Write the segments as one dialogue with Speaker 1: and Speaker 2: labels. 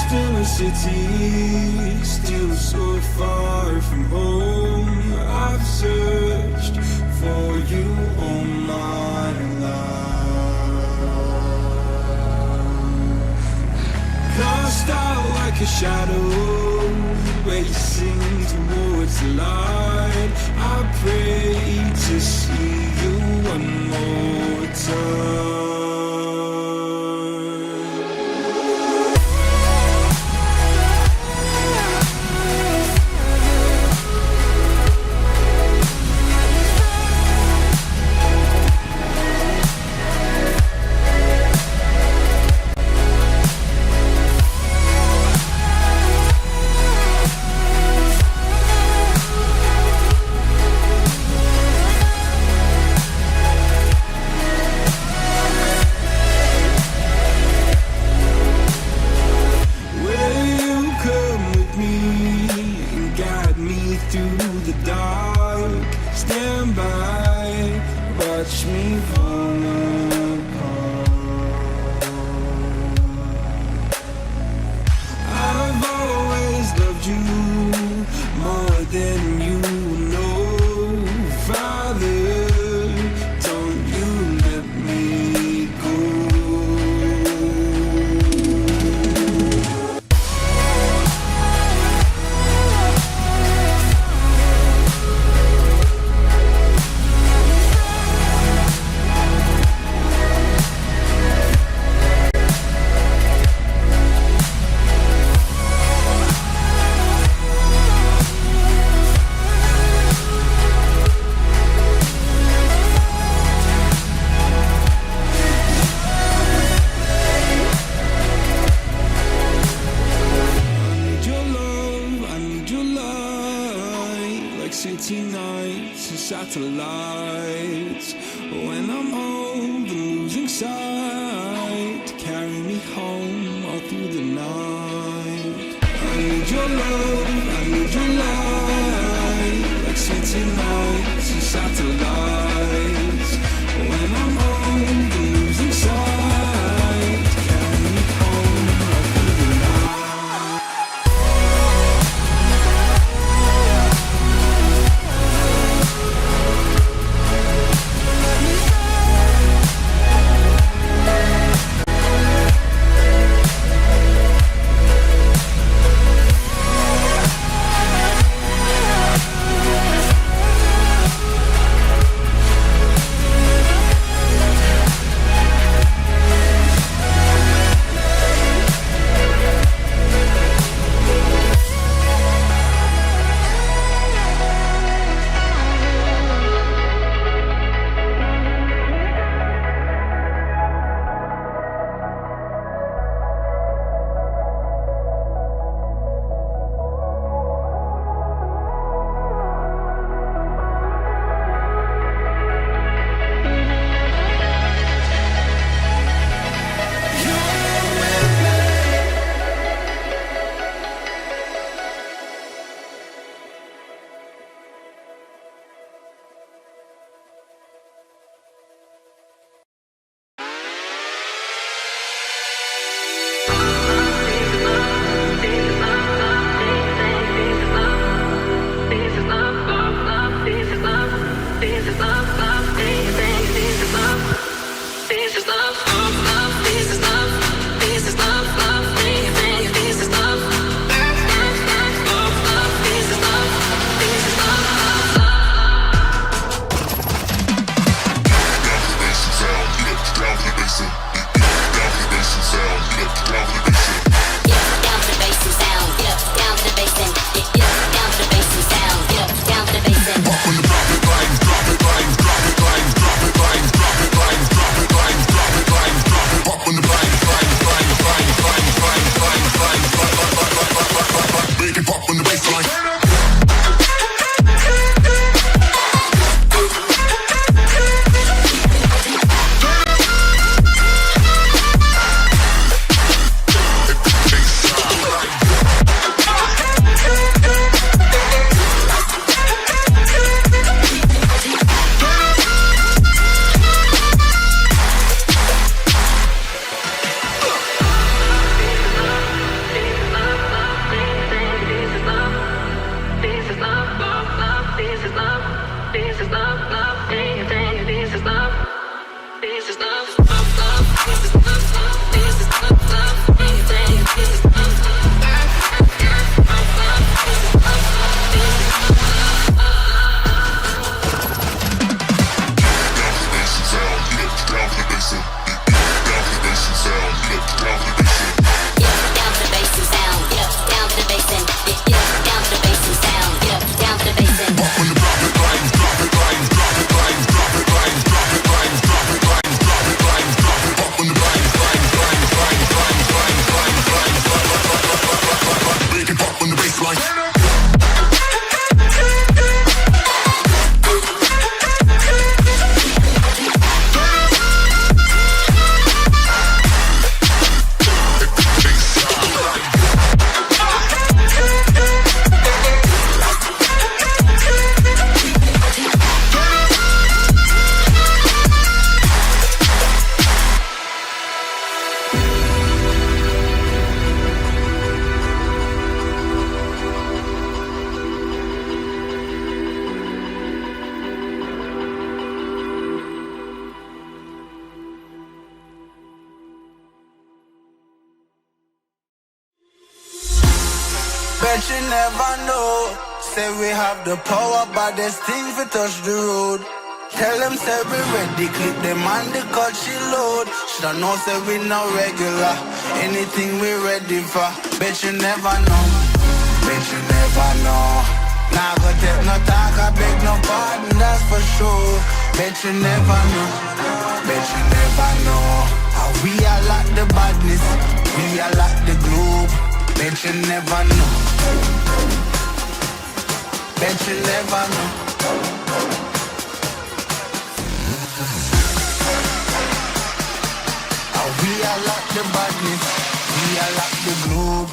Speaker 1: Still a city, still so far from home. I've searched for you all my life. Cast out like a shadow, racing towards the light. I pray to see you one more time. Through the dark, stand by, watch me fall apart. I've always loved you more than you know. Father, don't you let me go. City nights and satellites. When I'm old and losing sight, carry me home all through the night. I need your love, I need your light. Like city nights and satellites. When I'm old and losing sight, carry me home all through the night.
Speaker 2: Bet you never know. Say we have the power, but there's things we touch the road. Tell them say we ready, clip them on the cut she load. Shoulda know say we no regular, anything we ready for. Bet you never know, bet you never know. Nah go take no talk, I beg no pardon, that's for sure. Bet you never know, bet you never know. How we are like the badness, we are like the globe. Bet you never know, bet you never know. We are like the badness, we are like the globe.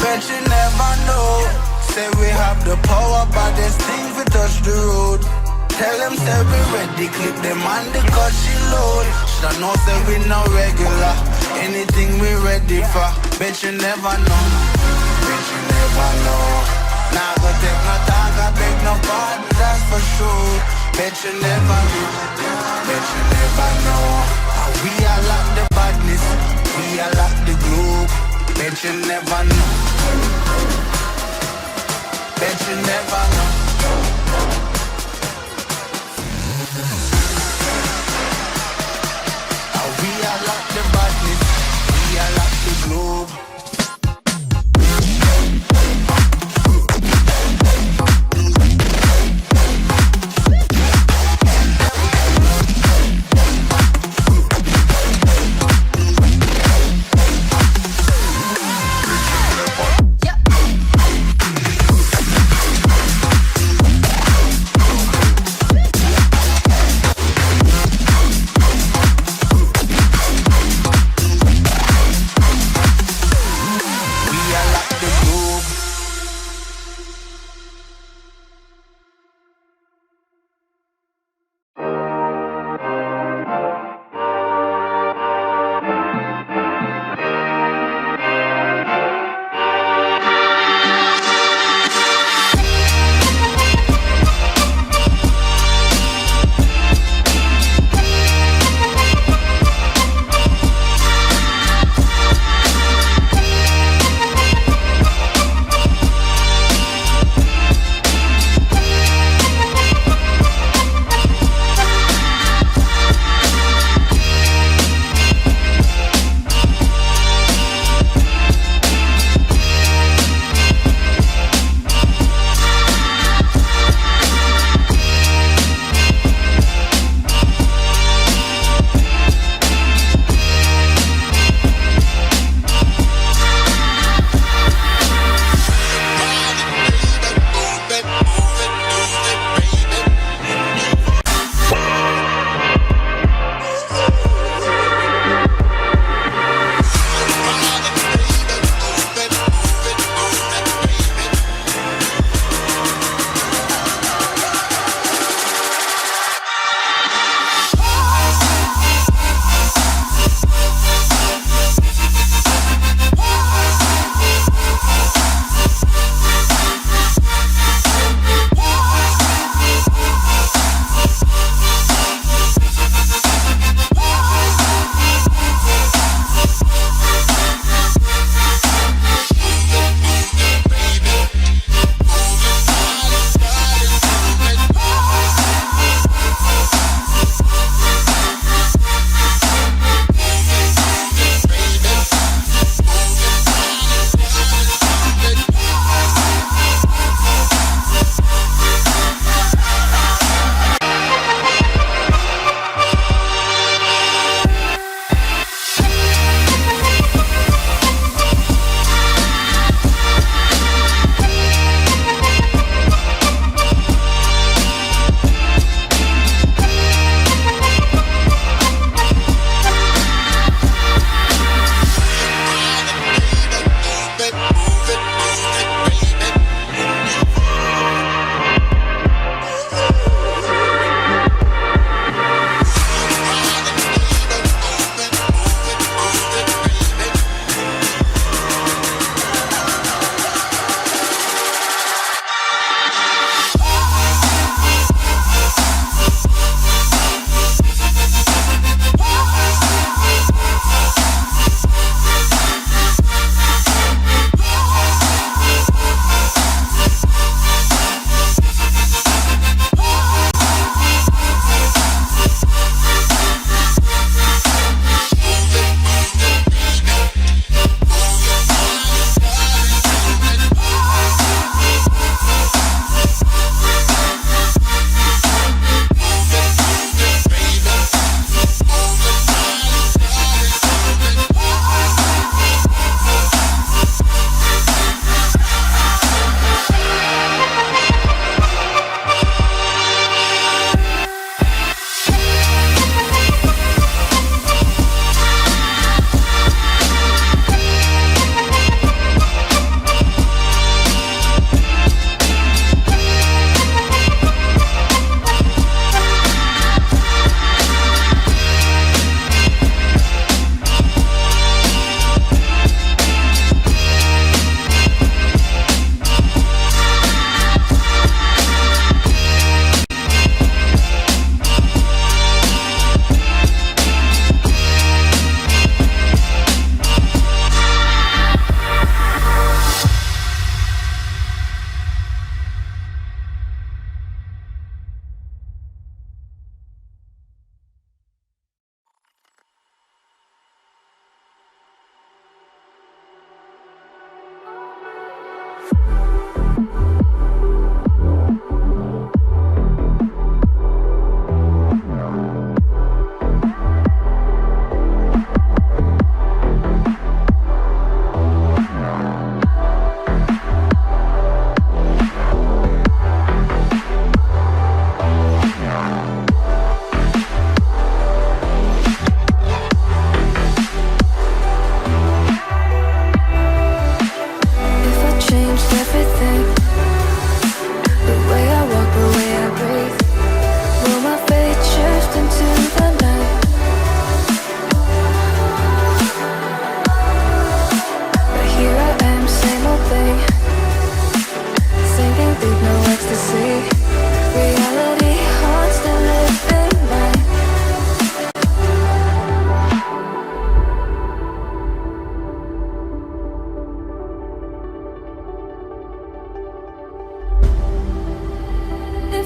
Speaker 2: Bet you never know. Say we have the power, but there's things we touch the road. Tell them say we ready, clip them on the cut she load. Shoulda know say we no regular, anything we ready for. Bet you never know, bet you never know. Nah go take no talk, I beg no pardon, that's for sure. Bet you never know, bet you never know. How we are like the badness, we are like the globe. Bet you never know, bet you never know. How we are like the badness, we are like the globe.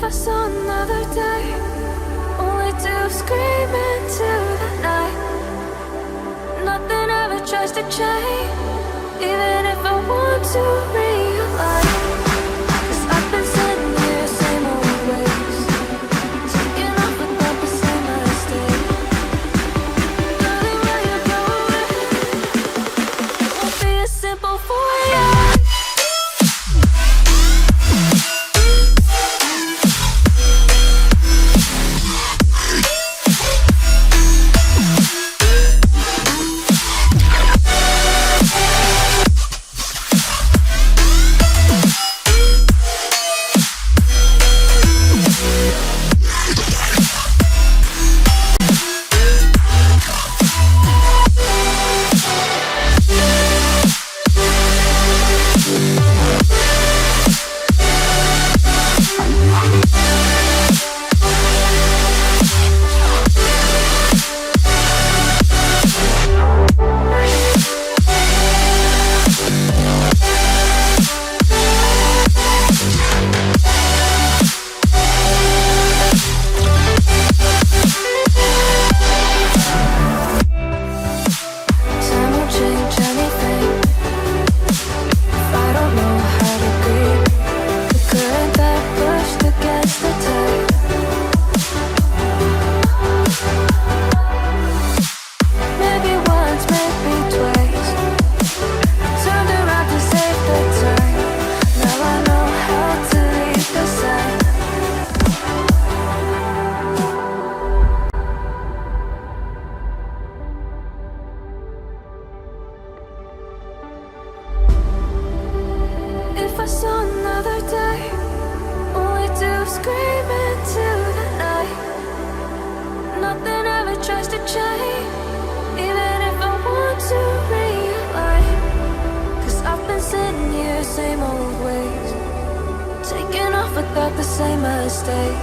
Speaker 3: If I saw another day, only to scream into the night. Nothing ever tries to change, even if I want to realize. 'Cause I've been sitting here, same old ways, taking off without the same mistake. Darling, where you going? It won't be as simple for you. Time won't change anything if I don't know how to breathe. The current that pushed against the tide. Maybe once, maybe twice, turned around to save the time. Now I know how to leave the side. If I saw another day, only to scream into the night. Nothing ever tries to change, even if I want to realize. 'Cause I've been sitting here, same old ways, taking off without the same mistake.